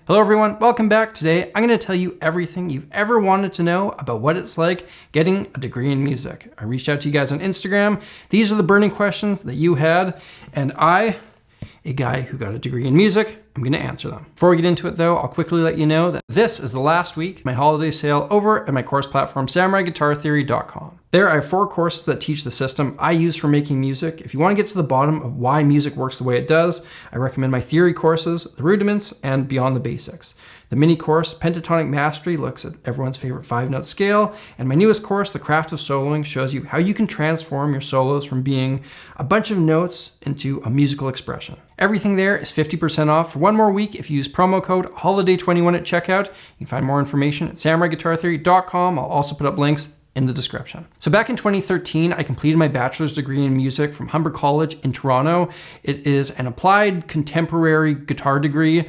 Hello everyone, welcome back. Today I'm going to tell you everything you've ever wanted to know about what it's like getting a degree in music. I reached out to you guys on Instagram. These are the burning questions that you had, and I, a guy who got a degree in music, I'm going to answer them. Before we get into it though, I'll quickly let you know that this is the last week of my holiday sale over at my course platform, samuraiguitartheory.com. There I have 4 courses that teach the system I use for making music. If you want to get to the bottom of why music works the way it does, I recommend my theory courses, the rudiments, and beyond the basics. The mini course, Pentatonic Mastery, looks at everyone's favorite 5-note scale, and my newest course, The Craft of Soloing, shows you how you can transform your solos from being a bunch of notes into a musical expression. Everything there is 50% off for 1 more week if you use promo code HOLIDAY21 at checkout. You can find more information at samuraiguitartheory.com. I'll also put up links in the description. So back in 2013, I completed my bachelor's degree in music from Humber College in Toronto. It is an applied contemporary guitar degree.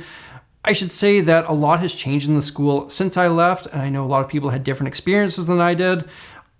I should say that a lot has changed in the school since I left, and I know a lot of people had different experiences than I did.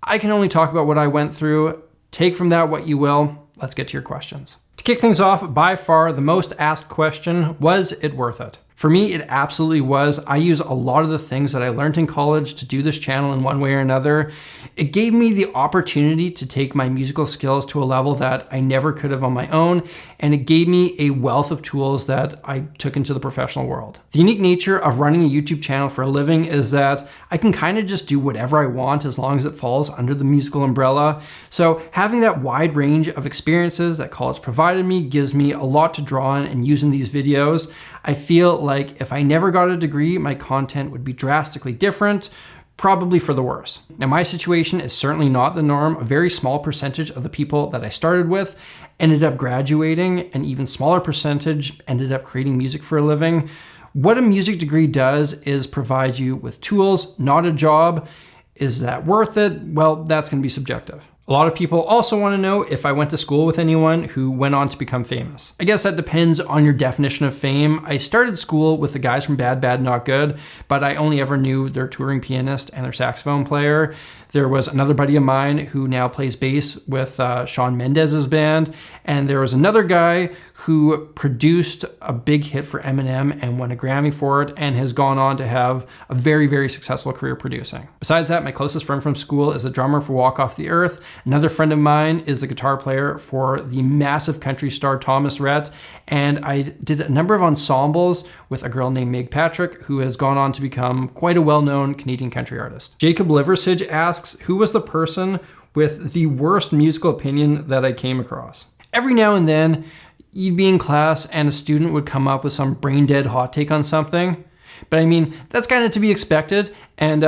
I can only talk about what I went through. Take from that what you will. Let's get to your questions. To kick things off, by far the most asked question, was it worth it? For me, it absolutely was. I use a lot of the things that I learned in college to do this channel in one way or another. It gave me the opportunity to take my musical skills to a level that I never could have on my own, and it gave me a wealth of tools that I took into the professional world. The unique nature of running a YouTube channel for a living is that I can kind of just do whatever I want as long as it falls under the musical umbrella. So having that wide range of experiences that college provided me gives me a lot to draw on and use in these videos. I feel like if I never got a degree, my content would be drastically different, probably for the worse. Now, my situation is certainly not the norm. A very small percentage of the people that I started with ended up graduating, an even smaller percentage ended up creating music for a living. What a music degree does is provide you with tools, not a job. Is that worth it? Well, that's going to be subjective. A lot of people also want to know if I went to school with anyone who went on to become famous. I guess that depends on your definition of fame. I started school with the guys from Bad Bad Not Good, but I only ever knew their touring pianist and their saxophone player. There was another buddy of mine who now plays bass with Shawn Mendes's band, and there was another guy who produced a big hit for Eminem and won a Grammy for it and has gone on to have a very, very successful career producing. Besides that, my closest friend from school is the drummer for Walk Off the Earth. Another friend of mine is the guitar player for the massive country star Thomas Rhett, and I did a number of ensembles with a girl named Meg Patrick, who has gone on to become quite a well-known Canadian country artist. Jacob Liversige asks, who was the person with the worst musical opinion that I came across? Every now and then, you'd be in class and a student would come up with some brain-dead hot take on something. But I mean, that's kind of to be expected, and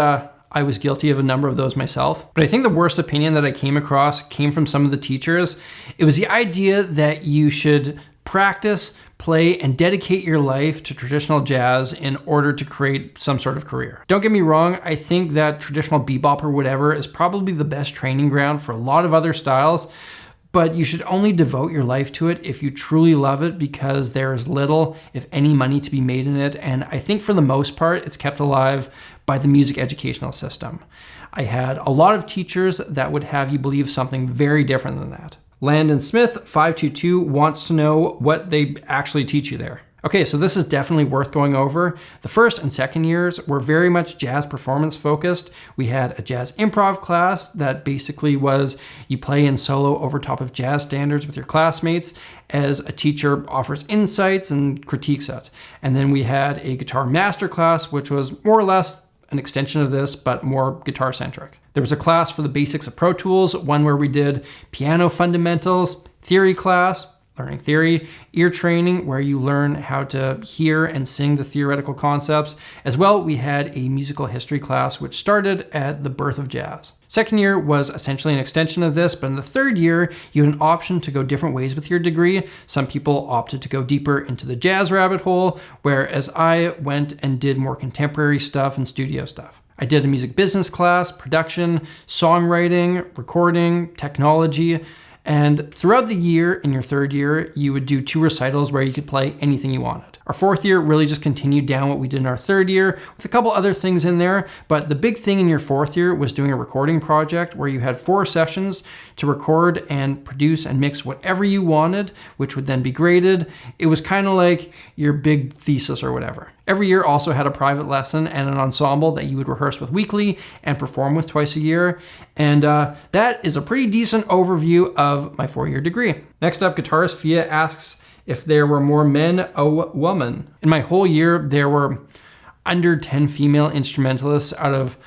I was guilty of a number of those myself. But I think the worst opinion that I came across came from some of the teachers. It was the idea that you should practice, play, and dedicate your life to traditional jazz in order to create some sort of career. Don't get me wrong, I think that traditional bebop or whatever is probably the best training ground for a lot of other styles, but you should only devote your life to it if you truly love it, because there is little, if any, money to be made in it. And I think for the most part, it's kept alive by the music educational system. I had a lot of teachers that would have you believe something very different than that. Landon Smith 522 wants to know what they actually teach you there. Okay, so this is definitely worth going over. The first and second years were very much jazz performance focused. We had a jazz improv class that basically was you play in solo over top of jazz standards with your classmates as a teacher offers insights and critiques it. And then we had a guitar master class, which was more or less an extension of this, but more guitar centric. There was a class for the basics of Pro Tools, one where we did piano fundamentals, theory class, learning theory, ear training, where you learn how to hear and sing the theoretical concepts. As well, we had a musical history class, which started at the birth of jazz. Second year was essentially an extension of this, but in the third year, you had an option to go different ways with your degree. Some people opted to go deeper into the jazz rabbit hole, whereas I went and did more contemporary stuff and studio stuff. I did a music business class, production, songwriting, recording, technology, and throughout the year, in your third year, you would do 2 recitals where you could play anything you wanted. Our fourth year really just continued down what we did in our third year with a couple other things in there, but the big thing in your fourth year was doing a recording project where you had 4 sessions to record and produce and mix whatever you wanted, which would then be graded. It was kind of like your big thesis or whatever. Every year also had a private lesson and an ensemble that you would rehearse with weekly and perform with twice a year. And that is a pretty decent overview of my 4-year degree. Next up, guitarist Fia asks if there were more men or women. In my whole year, there were under 10 female instrumentalists out of,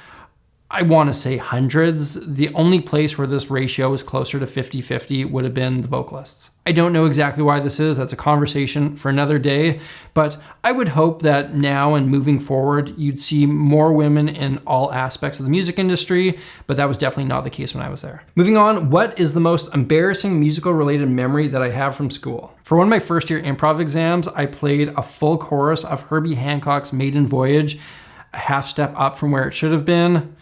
I want to say, hundreds. The only place where this ratio was closer to 50-50 would have been the vocalists. I don't know exactly why this is. That's a conversation for another day. But I would hope that now and moving forward, you'd see more women in all aspects of the music industry. But that was definitely not the case when I was there. Moving on, what is the most embarrassing musical related memory that I have from school? For one of my first year improv exams, I played a full chorus of Herbie Hancock's Maiden Voyage, a half step up from where it should have been.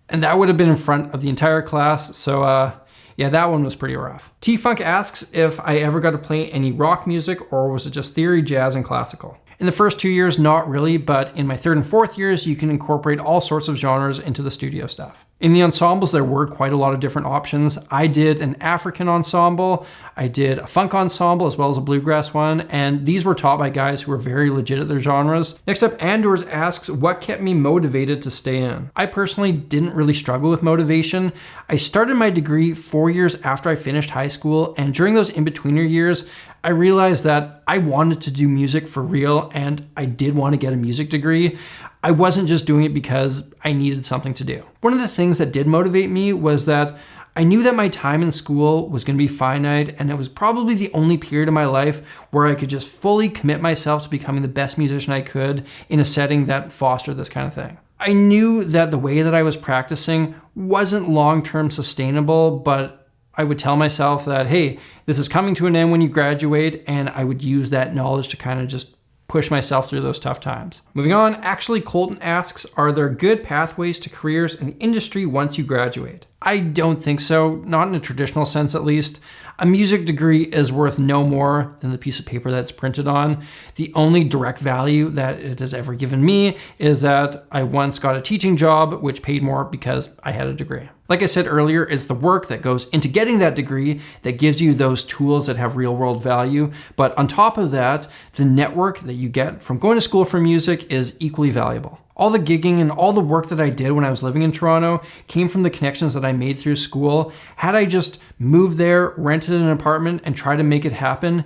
And that would have been in front of the entire class. So yeah, that one was pretty rough. T-Funk asks if I ever got to play any rock music or was it just theory, jazz, and classical? In the first 2 years, not really, but in my 3rd and 4th years, you can incorporate all sorts of genres into the studio stuff. In the ensembles, there were quite a lot of different options. I did an African ensemble, I did a funk ensemble, as well as a bluegrass one, and these were taught by guys who were very legit at their genres. Next up, Andors asks, what kept me motivated to stay in? I personally didn't really struggle with motivation. I started my degree 4 years after I finished high school, and during those in-betweener years, I realized that I wanted to do music for real and I did want to get a music degree. I wasn't just doing it because I needed something to do. One of the things that did motivate me was that I knew that my time in school was going to be finite and it was probably the only period of my life where I could just fully commit myself to becoming the best musician I could in a setting that fostered this kind of thing. I knew that the way that I was practicing wasn't long-term sustainable, but I would tell myself that, hey, this is coming to an end when you graduate, and I would use that knowledge to kind of just push myself through those tough times. Moving on, actually, Colton asks, are there good pathways to careers in the industry once you graduate? I don't think so, not in a traditional sense at least. A music degree is worth no more than the piece of paper that's printed on. The only direct value that it has ever given me is that I once got a teaching job, which paid more because I had a degree. Like I said earlier, it's the work that goes into getting that degree that gives you those tools that have real world value. But on top of that, the network that you get from going to school for music is equally valuable. All the gigging and all the work that I did when I was living in Toronto came from the connections that I made through school. Had I just moved there, rented an apartment, and tried to make it happen,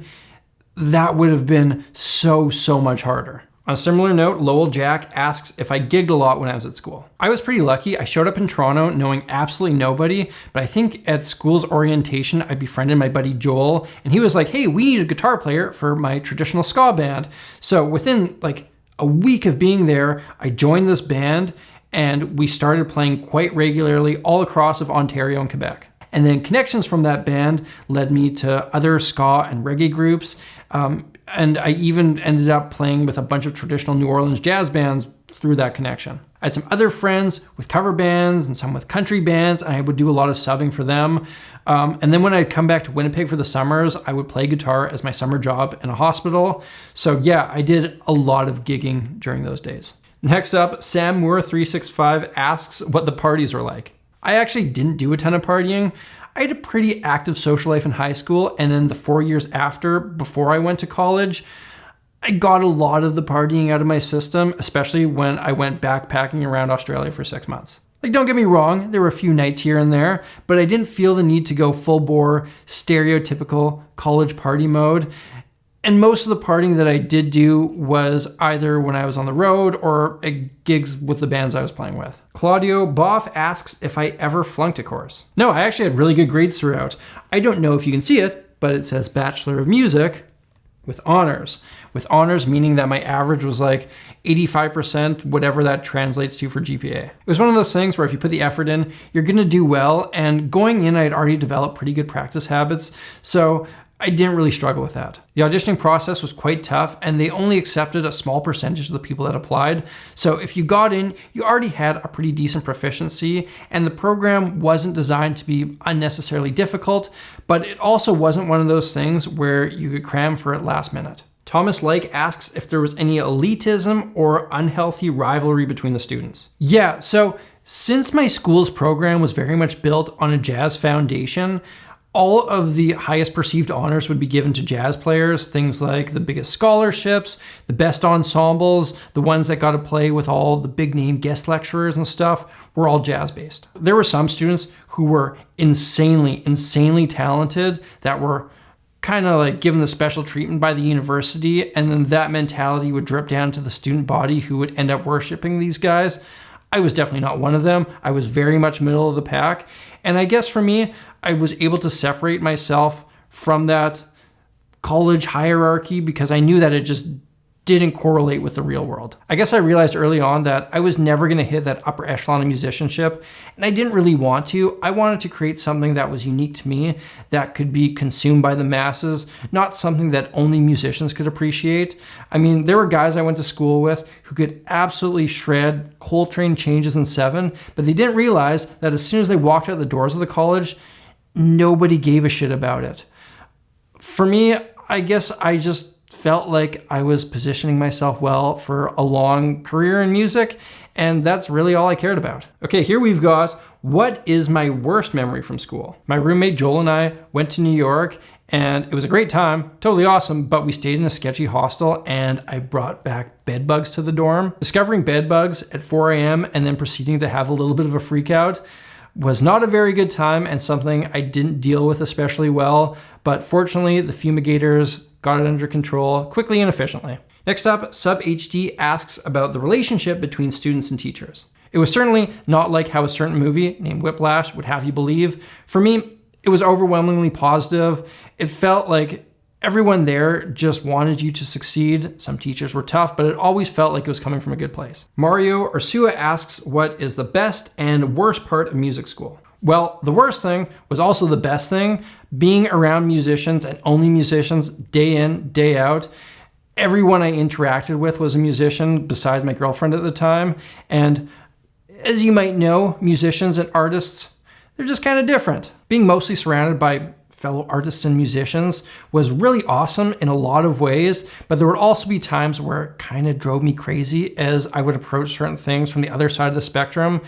that would have been so much harder. On a similar note, Lowell Jack asks if I gigged a lot when I was at school. I was pretty lucky. I showed up in Toronto knowing absolutely nobody, but I think at school's orientation, I befriended my buddy Joel, and he was like, hey, we need a guitar player for my traditional ska band. So within like a week of being there, I joined this band and we started playing quite regularly all across of Ontario and Quebec. And then connections from that band led me to other ska and reggae groups. And I even ended up playing with a bunch of traditional New Orleans jazz bands through that connection. I had some other friends with cover bands and some with country bands, and I would do a lot of subbing for them. And then when I'd come back to Winnipeg for the summers, I would play guitar as my summer job in a hospital. So yeah, I did a lot of gigging during those days. Next up, Sam Moore 365 asks what the parties were like. I actually didn't do a ton of partying. I had a pretty active social life in high school, and then the 4 years after, before I went to college, I got a lot of the partying out of my system, especially when I went backpacking around Australia for 6 months. Like, don't get me wrong, there were a few nights here and there, but I didn't feel the need to go full bore, stereotypical college party mode. And most of the partying that I did do was either when I was on the road or at gigs with the bands I was playing with. Claudio Boff asks if I ever flunked a course. No, I actually had really good grades throughout. I don't know if you can see it, but it says Bachelor of Music with honors. With honors meaning that my average was like 85%, whatever that translates to for GPA. It was one of those things where if you put the effort in, you're gonna do well. And going in, I had already developed pretty good practice habits. So I didn't really struggle with that. The auditioning process was quite tough and they only accepted a small percentage of the people that applied. So if you got in, you already had a pretty decent proficiency and the program wasn't designed to be unnecessarily difficult, but it also wasn't one of those things where you could cram for it last minute. Thomas Lake asks if there was any elitism or unhealthy rivalry between the students. Yeah, so since my school's program was very much built on a jazz foundation, all of the highest perceived honors would be given to jazz players, things like the biggest scholarships, the best ensembles, the ones that got to play with all the big name guest lecturers and stuff were all jazz based. There were some students who were insanely talented that were kind of like given the special treatment by the university, and then that mentality would drip down to the student body who would end up worshiping these guys. I was definitely not one of them. I was very much middle of the pack. And I guess for me, I was able to separate myself from that college hierarchy because I knew that it just didn't correlate with the real world. I guess I realized early on that I was never going to hit that upper echelon of musicianship, and I didn't really want to. I wanted to create something that was unique to me, that could be consumed by the masses, not something that only musicians could appreciate. I mean, there were guys I went to school with who could absolutely shred Coltrane changes in 7, but they didn't realize that as soon as they walked out the doors of the college, nobody gave a shit about it. For me, I guess I just felt like I was positioning myself well for a long career in music, and that's really all I cared about. Okay, here we've got, what is my worst memory from school? My roommate Joel and I went to New York, and it was a great time, totally awesome, but we stayed in a sketchy hostel, and I brought back bed bugs to the dorm. Discovering bed bugs at 4 a.m. and then proceeding to have a little bit of a freak out was not a very good time and something I didn't deal with especially well, but fortunately the fumigators got it under control quickly and efficiently. Next up, Sub HD asks about the relationship between students and teachers. It was certainly not like how a certain movie named Whiplash would have you believe. For me, it was overwhelmingly positive. It felt like everyone there just wanted you to succeed. Some teachers were tough, but it always felt like it was coming from a good place. Mario Ursua asks, what is the best and worst part of music school? Well, the worst thing was also the best thing, being around musicians and only musicians day in, day out. Everyone I interacted with was a musician besides my girlfriend at the time. And as you might know, musicians and artists, they're just kind of different. Being mostly surrounded by fellow artists and musicians was really awesome in a lot of ways, but there would also be times where it kind of drove me crazy as I would approach certain things from the other side of the spectrum.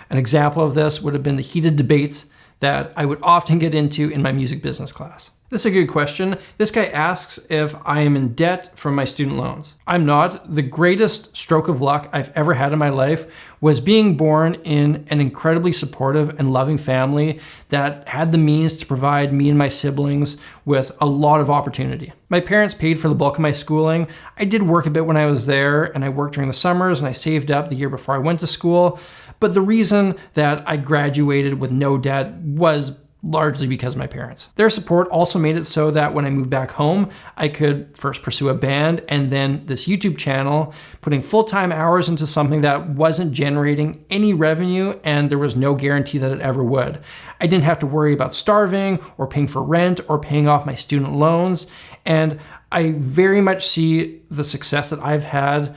An example of this would have been the heated debates that I would often get into in my music business class. This is a good question. This guy asks if I am in debt from my student loans. I'm not. The greatest stroke of luck I've ever had in my life was being born in an incredibly supportive and loving family that had the means to provide me and my siblings with a lot of opportunity. My parents paid for the bulk of my schooling. I did work a bit when I was there, and I worked during the summers, and I saved up the year before I went to school. But the reason that I graduated with no debt was largely because of my parents. Their support also made it so that when I moved back home, I could first pursue a band and then this YouTube channel, putting full-time hours into something that wasn't generating any revenue, and there was no guarantee that it ever would. I didn't have to worry about starving or paying for rent or paying off my student loans, and I very much see the success that I've had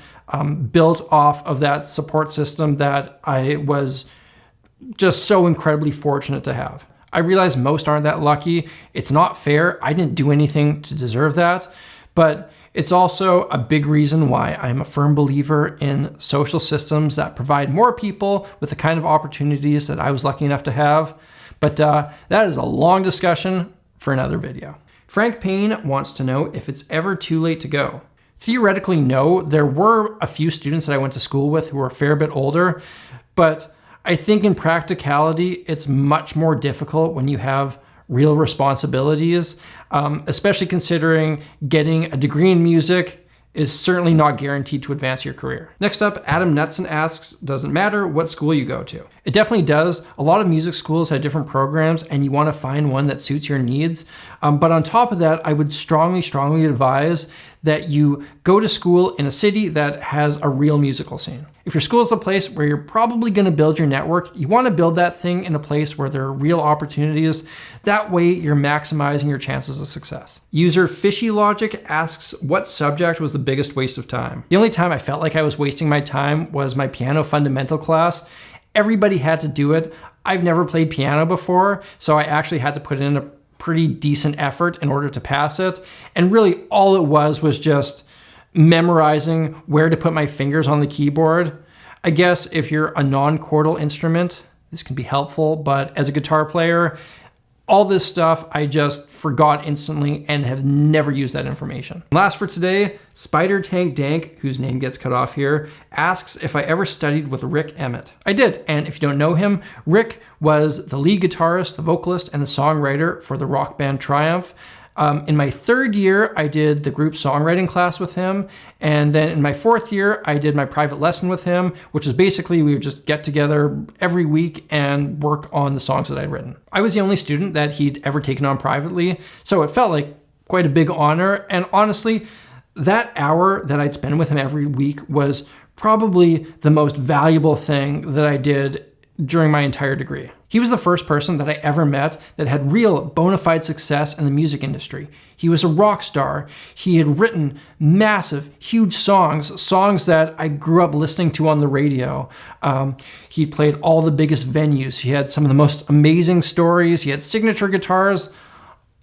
built off of that support system that I was just so incredibly fortunate to have. I realize most aren't that lucky. It's not fair. I didn't do anything to deserve that, but it's also a big reason why I'm a firm believer in social systems that provide more people with the kind of opportunities that I was lucky enough to have. But that is a long discussion for another video. Frank Payne wants to know if it's ever too late to go. Theoretically, no. There were a few students that I went to school with who were a fair bit older, but I think in practicality, it's much more difficult when you have real responsibilities, especially considering getting a degree in music is certainly not guaranteed to advance your career. Next up, Adam Knutson asks, does it matter what school you go to? It definitely does. A lot of music schools have different programs and you want to find one that suits your needs. But on top of that, I would strongly advise that you go to school in a city that has a real musical scene. If your school is a place where you're probably going to build your network, you want to build that thing in a place where there are real opportunities. That way you're maximizing your chances of success. User Fishy Logic asks, what subject was the biggest waste of time? The only time I felt like I was wasting my time was my piano fundamental class. Everybody had to do it. I've never played piano before, so I actually had to put in a pretty decent effort in order to pass it. And really all it was just memorizing where to put my fingers on the keyboard. I guess if you're a non-chordal instrument, this can be helpful, but as a guitar player, All this stuff I just forgot instantly and have never used that information. Last for today, Spider Tank Dank, whose name gets cut off here, asks if I ever studied with Rick Emmett. I did, and if you don't know him, Rick was the lead guitarist, the vocalist, and the songwriter for the rock band Triumph. In my third year, I did the group songwriting class with him. And then in my fourth year, I did my private lesson with him, which is basically we would just get together every week and work on the songs that I'd written. I was the only student that he'd ever taken on privately, so it felt like quite a big honor. And honestly, that hour that I'd spend with him every week was probably the most valuable thing that I did during my entire degree. He was the first person that I ever met that had real bona fide success in the music industry. He was a rock star. He had written massive, huge songs that I grew up listening to on the radio. He played all the biggest venues. He had some of the most amazing stories. He had signature guitars,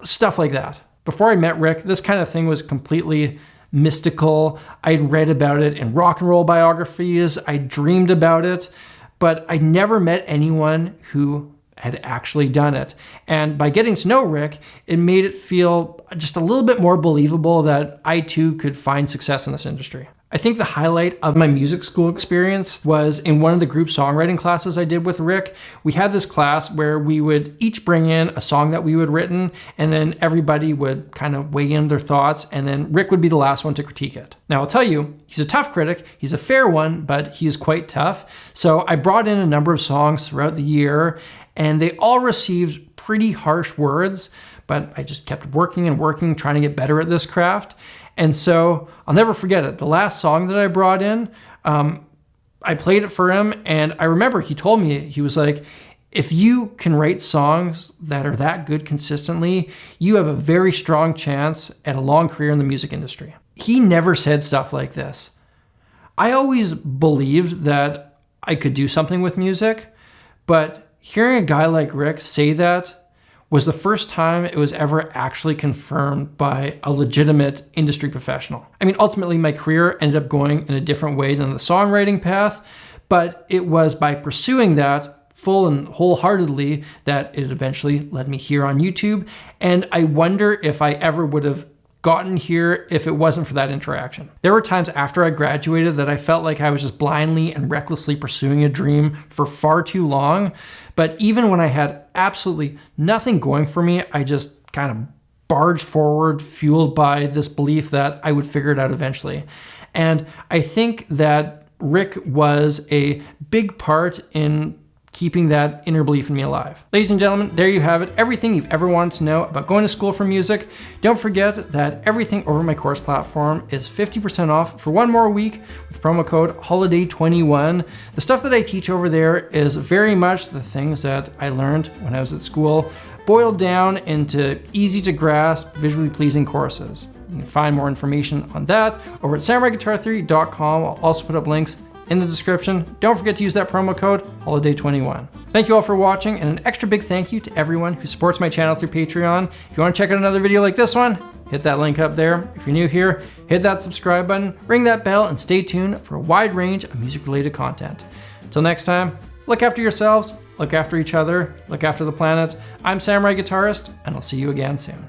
stuff like that. Before I met Rick, this kind of thing was completely mystical. I'd read about it in rock and roll biographies. I dreamed about it. But I never met anyone who had actually done it. And by getting to know Rick, it made it feel just a little bit more believable that I too could find success in this industry. I think the highlight of my music school experience was in one of the group songwriting classes I did with Rick. We had this class where we would each bring in a song that we had written, and then everybody would kind of weigh in their thoughts, and then Rick would be the last one to critique it. Now I'll tell you, he's a tough critic, he's a fair one, but he is quite tough. So I brought in a number of songs throughout the year, and they all received pretty harsh words, but I just kept working and working, trying to get better at this craft. And so I'll never forget it. The last song that I brought in, I played it for him, and I remember he told me, he was like, if you can write songs that are that good consistently, you have a very strong chance at a long career in the music industry. He never said stuff like this. I always believed that I could do something with music, but hearing a guy like Rick say that was the first time it was ever actually confirmed by a legitimate industry professional. I mean, ultimately my career ended up going in a different way than the songwriting path, but it was by pursuing that full and wholeheartedly that it eventually led me here on YouTube. And I wonder if I ever would have gotten here if it wasn't for that interaction. There were times after I graduated that I felt like I was just blindly and recklessly pursuing a dream for far too long. But even when I had absolutely nothing going for me, I just kind of barged forward, fueled by this belief that I would figure it out eventually. And I think that Rick was a big part in keeping that inner belief in me alive. Ladies and gentlemen, there you have it. Everything you've ever wanted to know about going to school for music. Don't forget that everything over my course platform is 50% off for one more week with promo code HOLIDAY21. The stuff that I teach over there is very much the things that I learned when I was at school, boiled down into easy to grasp, visually pleasing courses. You can find more information on that over at samuraiguitartheory.com. I'll also put up links in the description. Don't forget to use that promo code HOLIDAY21. Thank you all for watching, and an extra big thank you to everyone who supports my channel through Patreon. If you want to check out another video like this one, hit that link up there. If you're new here, hit that subscribe button, ring that bell, and stay tuned for a wide range of music-related content. Until next time, look after yourselves, look after each other, look after the planet. I'm Samurai Guitarist, and I'll see you again soon.